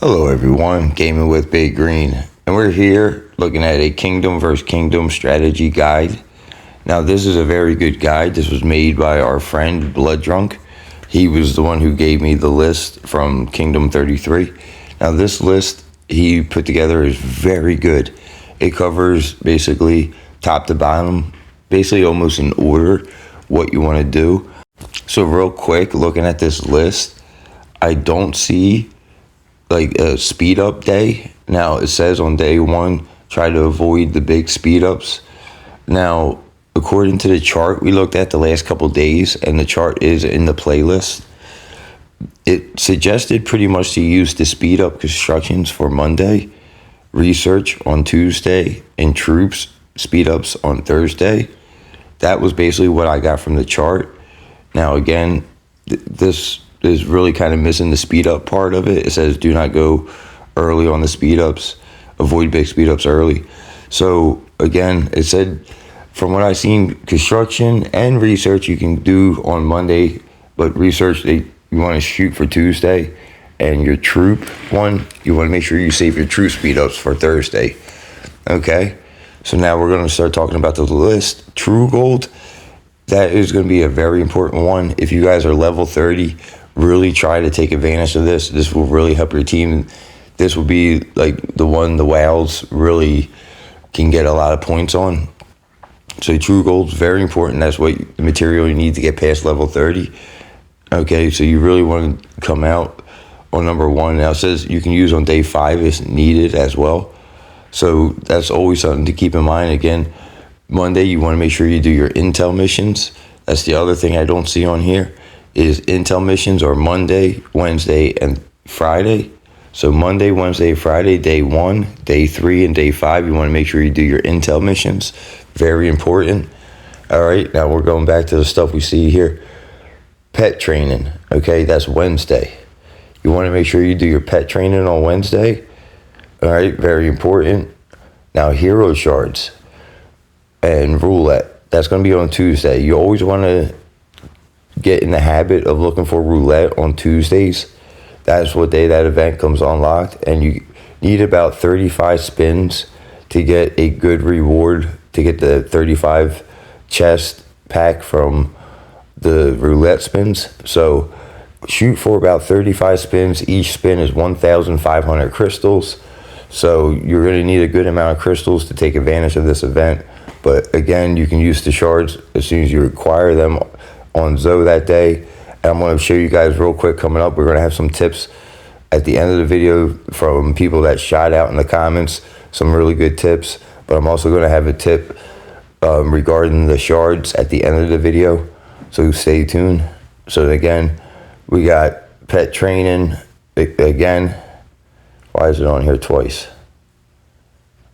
Hello everyone, Gaming with Big Green, and we're here looking at a Kingdom versus Kingdom strategy guide. Now this is a very good guide. This was made by our friend Blood Drunk. He was the one who gave me the list from Kingdom 33. Now this list he put together is very good. It covers basically top to bottom, basically almost in order what you want to do. So real quick, looking at this list, I don't see like a speed up day. Now it says on day one, try to avoid the big speed ups. Now, according to the chart, we looked at the last couple days and the chart is in the playlist. It suggested pretty much to use the speed up constructions for Monday, research on Tuesday, and troops speed ups on Thursday. That was basically what I got from the chart. Now, again, this is really kind of missing the speed up part of it. It says do not go early on the speed ups, avoid big speed ups early. So again, it said from what I've seen, construction and research you can do on Monday, but research you want to shoot for Tuesday, and your troop one, you want to make sure you save your troop speed ups for Thursday. Okay, so now we're going to start talking about the list. True Gold, that is going to be a very important one. If you guys are level 30, really try to take advantage of this. This will really help your team. This will be like the WoWs really can get a lot of points on. So True Gold is very important. That's what the material you need to get past level 30. Okay, so you really want to come out on number one. Now it says you can use on day 5 if needed as well. So that's always something to keep in mind. Again, Monday you want to make sure you do your intel missions. That's the other thing I don't see on here. Is intel missions are Monday, Wednesday, and Friday. So Monday, Wednesday, Friday, day 1, day 3, and day 5, you want to make sure you do your intel missions. Very important. All right, now we're going back to the stuff we see here. Pet training, okay, that's Wednesday. You want to make sure you do your pet training on Wednesday. All right, very important. Now, hero shards and roulette, that's going to be on Tuesday. You always want to get in the habit of looking for roulette on Tuesdays. That's what day that event comes unlocked, and you need about 35 spins to get a good reward, to get the 35 chest pack from the roulette spins. So shoot for about 35 spins. Each spin is 1,500 crystals. So you're going to need a good amount of crystals to take advantage of this event. But again, you can use the shards as soon as you acquire them on Zoe that day. And I'm going to show you guys real quick coming up. We're going to have some tips at the end of the video from people that shot out in the comments, some really good tips. But I'm also going to have a tip regarding the shards at the end of the video. So stay tuned. So again, we got pet training. Again, why is it on here twice?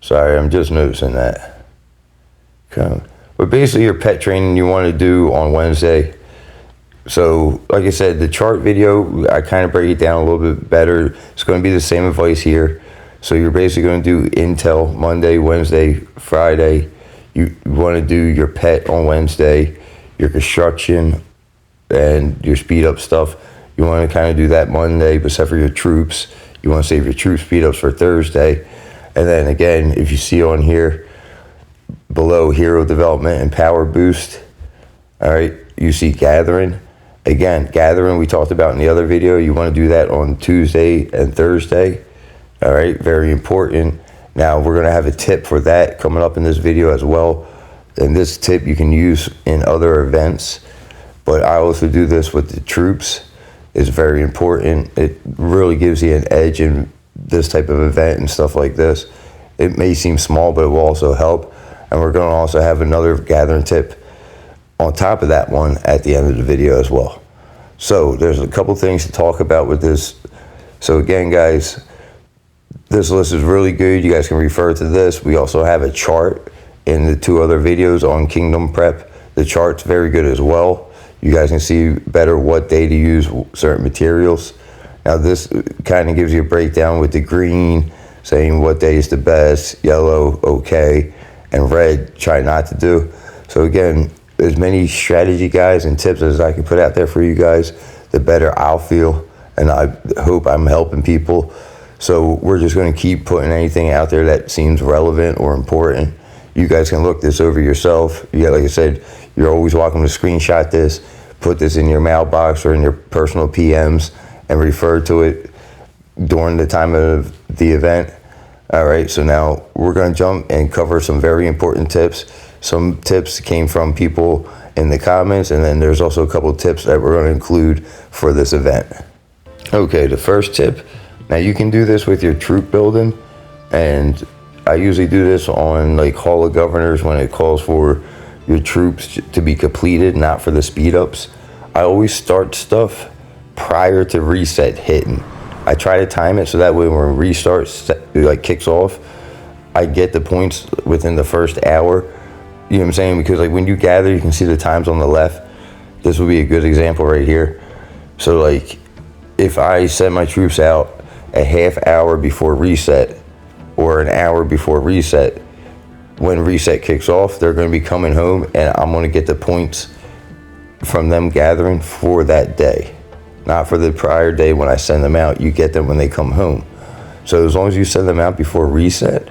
Sorry, I'm just noticing that. Okay. But basically your pet training you want to do on Wednesday. So like I said, the chart video, I kind of break it down a little bit better. It's going to be the same advice here. So you're basically going to do intel Monday, Wednesday, Friday. You want to do your pet on Wednesday, your construction and your speed up stuff. You want to kind of do that Monday, but except for your troops. You want to save your troop speed ups for Thursday. And then again, if you see on here, below hero development and power boost, all right, you see gathering. Again, gathering we talked about in the other video. You want to do that on Tuesday and Thursday. All right, very important. Now we're going to have a tip for that coming up in this video as well. And this tip you can use in other events. But I also do this with the troops. It's very important. It really gives you an edge in this type of event and stuff like this. It may seem small, but it will also help. And we're going to also have another gathering tip on top of that one at the end of the video as well. So there's a couple things to talk about with this. So again, guys, this list is really good. You guys can refer to this. We also have a chart in the 2 other videos on Kingdom Prep. The chart's very good as well. You guys can see better what day to use certain materials. Now this kind of gives you a breakdown with the green, saying what day is the best, yellow, okay, and red, try not to do. So again, as many strategy guides and tips as I can put out there for you guys, the better I'll feel. And I hope I'm helping people. So we're just going to keep putting anything out there that seems relevant or important. You guys can look this over yourself. Yeah, like I said, you're always welcome to screenshot this, put this in your mailbox or in your personal PMs and refer to it during the time of the event. All right, so now we're going to jump and cover some very important tips. Some tips came from people in the comments, and then there's also a couple tips that we're going to include for this event. Okay, the first tip. Now you can do this with your troop building, and I usually do this on like Hall of Governors when it calls for your troops to be completed, not for the speed ups. I always start stuff prior to reset hitting. I try to time it so that way when restart like kicks off, I get the points within the first hour. You know what I'm saying? Because like when you gather, you can see the times on the left. This would be a good example right here. So like if I send my troops out a half hour before reset or an hour before reset, when reset kicks off, they're going to be coming home and I'm going to get the points from them gathering for that day, not for the prior day when I send them out. You get them when they come home. So as long as you send them out before reset,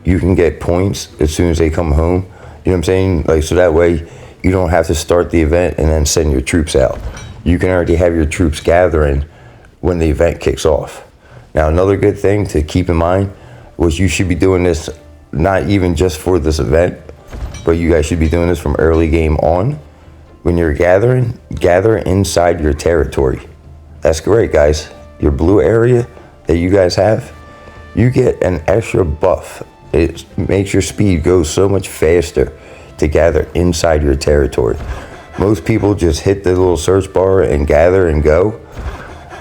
you can get points as soon as they come home. You know what I'm saying? Like, so that way you don't have to start the event and then send your troops out. You can already have your troops gathering when the event kicks off. Now, another good thing to keep in mind was you should be doing this not even just for this event, but you guys should be doing this from early game on. When you're gathering, gather inside your territory. That's great, guys. Your blue area that you guys have, you get an extra buff. It makes your speed go so much faster to gather inside your territory. Most people just hit the little search bar and gather and go.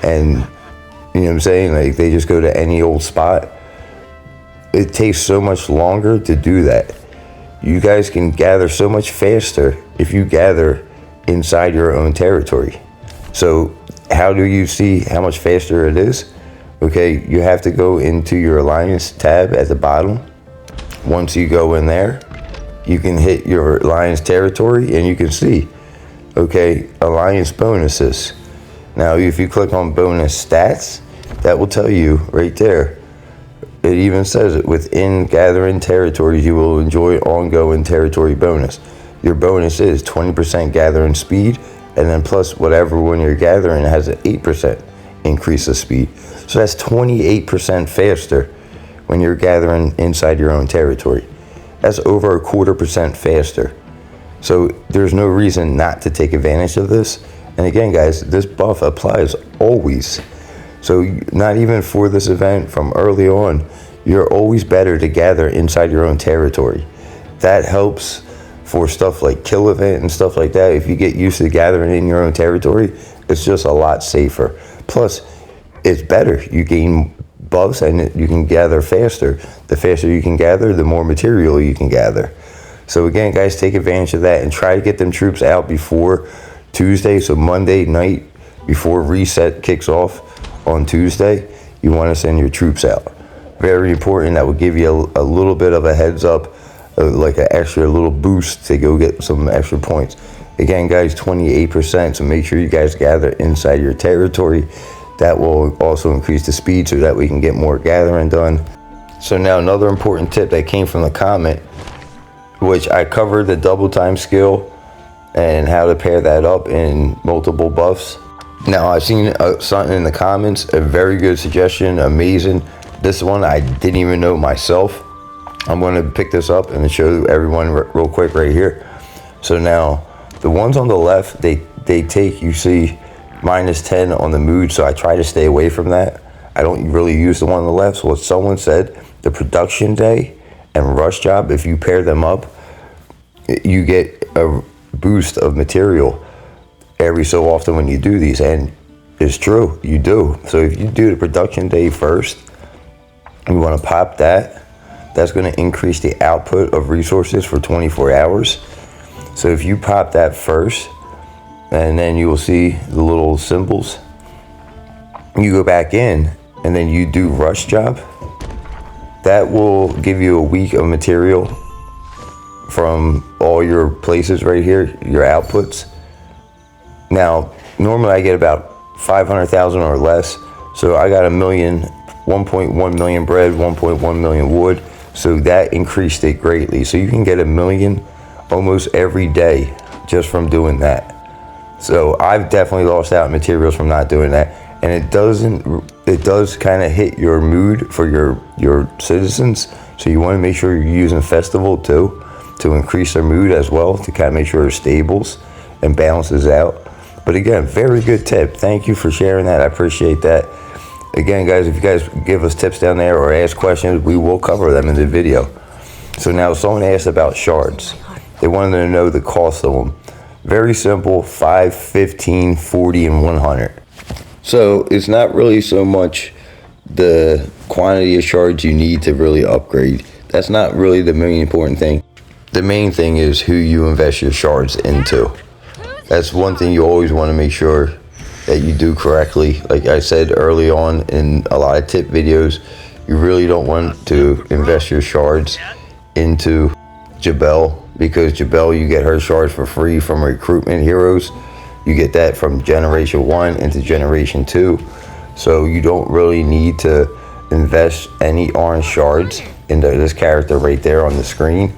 And you know what I'm saying? Like they just go to any old spot. It takes so much longer to do that. You guys can gather so much faster if you gather inside your own territory. So how do you see how much faster it is? Okay, you have to go into your alliance tab at the bottom. Once you go in there, you can hit your alliance territory and you can see, okay, alliance bonuses. Now, if you click on bonus stats, that will tell you right there. It even says it within gathering territories, you will enjoy ongoing territory bonus. Your bonus is 20% gathering speed, and then plus whatever when you're gathering has an 8% increase of speed. So that's 28% faster when you're gathering inside your own territory. That's over 1/4% faster. So there's no reason not to take advantage of this. And again, guys, this buff applies always. So not even for this event, from early on, you're always better to gather inside your own territory. That helps for stuff like kill event and stuff like that. If you get used to gathering in your own territory, it's just a lot safer. Plus, it's better. You gain buffs and you can gather faster. The faster you can gather, the more material you can gather. So again, guys, take advantage of that and try to get them troops out before Tuesday. So Monday night before reset kicks off on Tuesday, you want to send your troops out. Very important. That will give you a little bit of a heads up, like an extra little boost to go get some extra points. Again, guys, 28%. So make sure you guys gather inside your territory. That will also increase the speed so that we can get more gathering done. So now another important tip that came from the comment, which I covered the double time skill and how to pair that up in multiple buffs. Now I've seen something in the comments, a very good suggestion, amazing. This one I didn't even know myself. I'm going to pick this up and show everyone real quick right here. So now the ones on the left, they take, you see, -10 on the mood. So I try to stay away from that. I don't really use the one on the left. So what someone said, the production day and rush job, if you pair them up, you get a boost of material every so often when you do these. And it's true, you do. So if you do the production day first, you want to pop that. That's going to increase the output of resources for 24 hours. So if you pop that first, and then you will see the little symbols, you go back in and then you do rush job, that will give you a week of material from all your places right here, your outputs. Now, normally I get about 500,000 or less. So I got 1 million 1.1 million bread, 1.1 million wood. So that increased it greatly. So you can get 1 million almost every day just from doing that. So I've definitely lost out materials from not doing that. And it does kind of hit your mood for your citizens. So you want to make sure you're using festival too, to increase their mood as well, to kind of make sure it stables and balances out. But again, very good tip. Thank you for sharing that. I appreciate that. Again, guys, if you guys give us tips down there or ask questions, we will cover them in the video. So now someone asked about shards. They wanted to know the cost of them. Very simple, 5, 15, 40, and 100. So it's not really so much the quantity of shards you need to really upgrade. That's not really the main important thing. The main thing is who you invest your shards into. That's one thing you always want to make sure that you do correctly. Like I said early on in a lot of tip videos, you really don't want to invest your shards into Jabel, because Jabel, you get her shards for free from recruitment heroes. You get that from generation 1 into generation 2. So you don't really need to invest any orange shards into this character right there on the screen,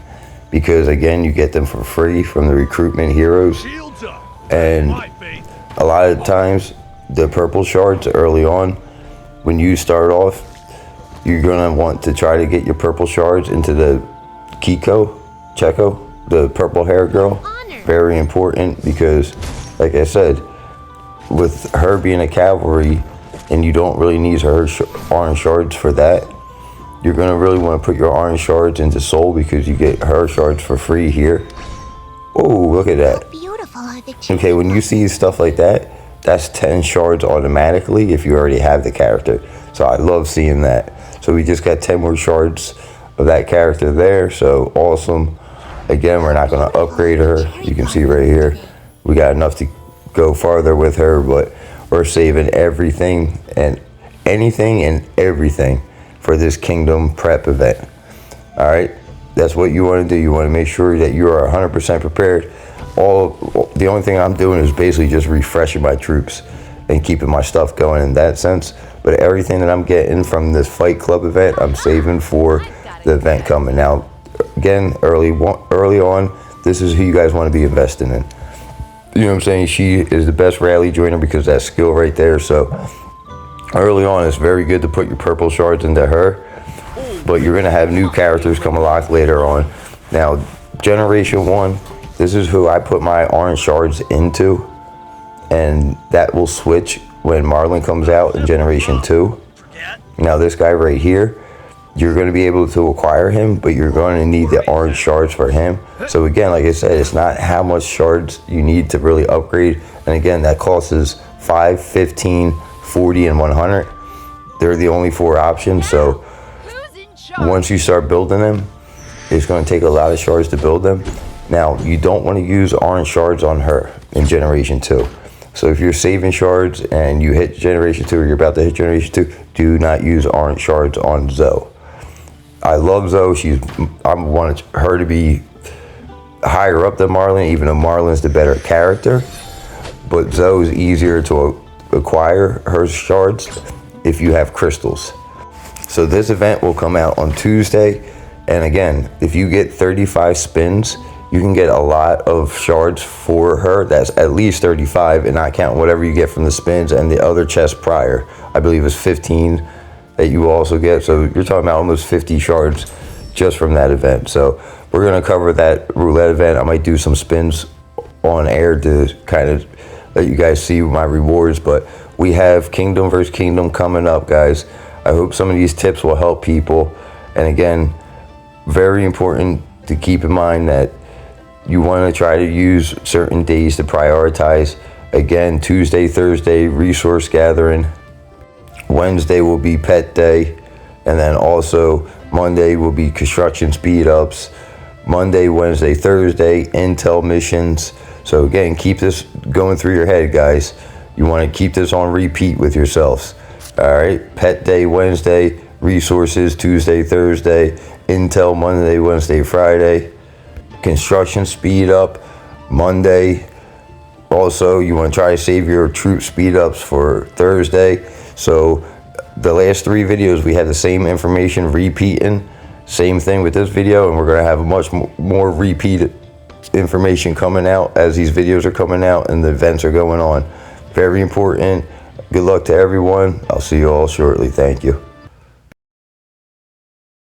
because again, you get them for free from the recruitment heroes. And a lot of times the purple shards early on, when you start off, you're gonna want to try to get your purple shards into the Checo, the purple hair girl. Very important, because like I said, with her being a cavalry and you don't really need her orange shards for that, you're gonna really want to put your orange shards into soul, because you get her shards for free here. Oh, look at that. Okay, when you see stuff like that, that's 10 shards automatically if you already have the character. So I love seeing that. So we just got 10 more shards of that character there. So awesome. Again, we're not going to upgrade her. You can see right here, we got enough to go farther with her, but we're saving everything and anything and everything for this Kingdom prep event. All right, that's what you want to do. You want to make sure that you are 100% prepared. The only thing I'm doing is basically just refreshing my troops and keeping my stuff going in that sense. But everything that I'm getting from this Fight Club event, I'm saving for the event coming. Now, again, early on, this is who you guys want to be investing in. You know what I'm saying? She is the best rally joiner because that skill right there. So early on, it's very good to put your purple shards into her. But you're going to have new characters come along later on. Now, Generation 1, this is who I put my orange shards into. And that will switch when Marlin comes out in Generation 2. Now, this guy right here, you're going to be able to acquire him, but you're going to need the orange shards for him. So again, like I said, it's not how much shards you need to really upgrade. And again, that cost is 5, 15, 40, and 100. They're the only 4 options. So once you start building them, it's going to take a lot of shards to build them. Now, you don't want to use orange shards on her in Generation 2. So if you're saving shards and you hit Generation 2 or you're about to hit Generation 2, do not use orange shards on Zoe. I love Zoe. I want her to be higher up than Marlin, even though Marlin's the better character. But Zoe's easier to acquire her shards if you have crystals. So this event will come out on Tuesday. And again, if you get 35 spins, you can get a lot of shards for her. That's at least 35, and not count whatever you get from the spins and the other chest prior. I believe it's 15 that you also get. So you're talking about almost 50 shards just from that event. So we're going to cover that roulette event. I might do some spins on air to kind of let you guys see my rewards. But we have Kingdom versus Kingdom coming up, guys. I hope some of these tips will help people. And again, very important to keep in mind that you want to try to use certain days to prioritize. Again, Tuesday, Thursday, resource gathering. Wednesday will be pet day. And then also Monday will be construction speed ups. Monday, Wednesday, Thursday, intel missions. So again, keep this going through your head, guys. You want to keep this on repeat with yourselves. All right, pet day Wednesday, resources Tuesday, Thursday, intel Monday, Wednesday, Friday. Construction speed up Monday. Also, you want to try to save your troop speed ups for Thursday. So the last 3 videos, we had the same information repeating. Same thing with this video, and we're going to have much more repeat information coming out as these videos are coming out and the events are going on. Very important. Good luck to everyone. I'll see you all shortly. Thank you.